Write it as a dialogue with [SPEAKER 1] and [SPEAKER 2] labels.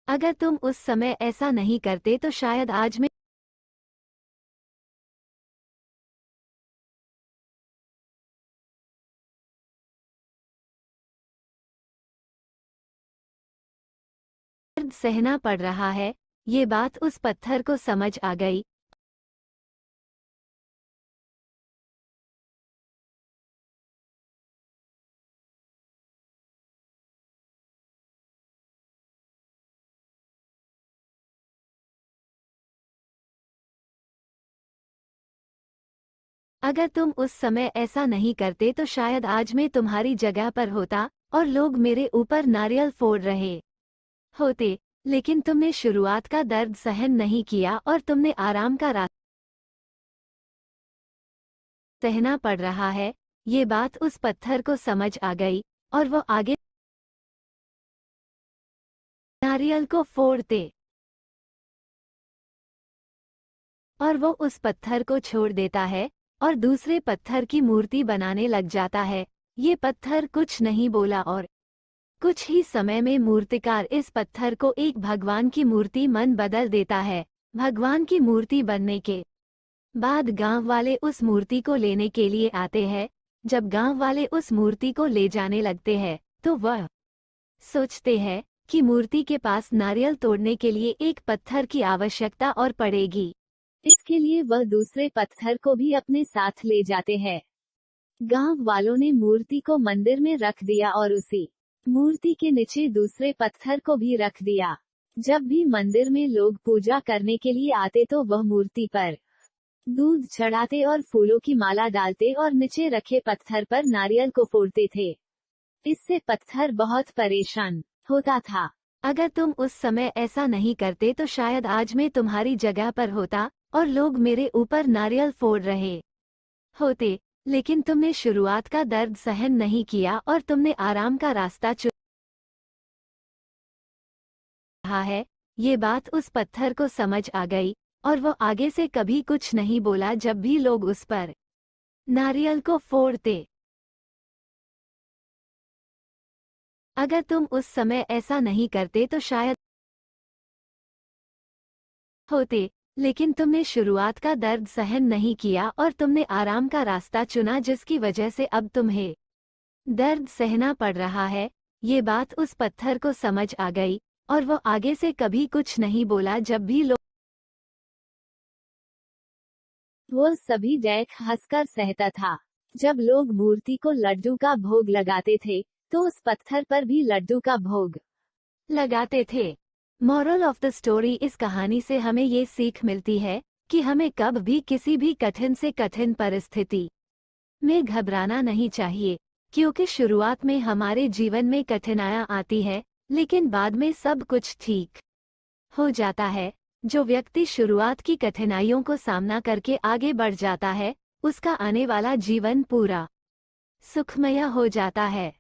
[SPEAKER 1] अगर तुम उस समय ऐसा नहीं करते तो शायद आज मैं दर्द सहना पड़ रहा है। ये बात उस पत्थर को समझ आ गई। अगर तुम उस समय ऐसा नहीं करते तो शायद आज मैं तुम्हारी जगह पर होता और लोग मेरे ऊपर नारियल फोड़ रहे होते। लेकिन तुमने शुरुआत का दर्द सहन नहीं किया और तुमने आराम का रास्ता सहना पड़ रहा है। ये बात उस पत्थर को समझ आ गई और वो आगे नारियल को फोड़ते और वो उस पत्थर को छोड़ देता है और दूसरे पत्थर की मूर्ति बनाने लग जाता है। ये पत्थर कुछ नहीं बोला और कुछ ही समय में मूर्तिकार इस पत्थर को एक भगवान की मूर्ति मन बदल देता है। भगवान की मूर्ति बनने के बाद गांव वाले उस मूर्ति को लेने के लिए आते हैं। जब गांव वाले उस मूर्ति को ले जाने लगते हैं तो वह सोचते हैं कि मूर्ति के पास नारियल तोड़ने के लिए एक पत्थर की आवश्यकता और पड़ेगी। इसके लिए वह दूसरे पत्थर को भी अपने साथ ले जाते हैं। गांव वालों ने मूर्ति को मंदिर में रख दिया और उसी मूर्ति के नीचे दूसरे पत्थर को भी रख दिया। जब भी मंदिर में लोग पूजा करने के लिए आते तो वह मूर्ति पर दूध चढ़ाते और फूलों की माला डालते और नीचे रखे पत्थर पर नारियल को फोड़ते थे। इससे पत्थर बहुत परेशान होता था। अगर तुम उस समय ऐसा नहीं करते तो शायद आज मैं तुम्हारी जगह पर होता और लोग मेरे ऊपर नारियल फोड़ रहे होते। लेकिन तुमने शुरुआत का दर्द सहन नहीं किया और तुमने आराम का रास्ता चुना रहा है। ये बात उस पत्थर को समझ आ गई और वो आगे से कभी कुछ नहीं बोला जब भी लोग उस पर नारियल को फोड़ते। अगर तुम उस समय ऐसा नहीं करते तो शायद होते। लेकिन तुमने शुरुआत का दर्द सहन नहीं किया और तुमने आराम का रास्ता चुना जिसकी वजह से अब तुम्हें दर्द सहना पड़ रहा है। ये बात उस पत्थर को समझ आ गई और वो आगे से कभी कुछ नहीं बोला जब भी लोग वो सभी देख हंसकर सहता था। जब लोग मूर्ति को लड्डू का भोग लगाते थे तो उस पत्थर पर भी लड्डू का भोग लगाते थे। मॉरल ऑफ द स्टोरी, इस कहानी से हमें ये सीख मिलती है कि हमें कब भी किसी भी कठिन से कठिन परिस्थिति में घबराना नहीं चाहिए, क्योंकि शुरुआत में हमारे जीवन में कठिनाइयां आती है लेकिन बाद में सब कुछ ठीक हो जाता है। जो व्यक्ति शुरुआत की कठिनाइयों को सामना करके आगे बढ़ जाता है उसका आने वाला जीवन पूरा सुखमय हो जाता है।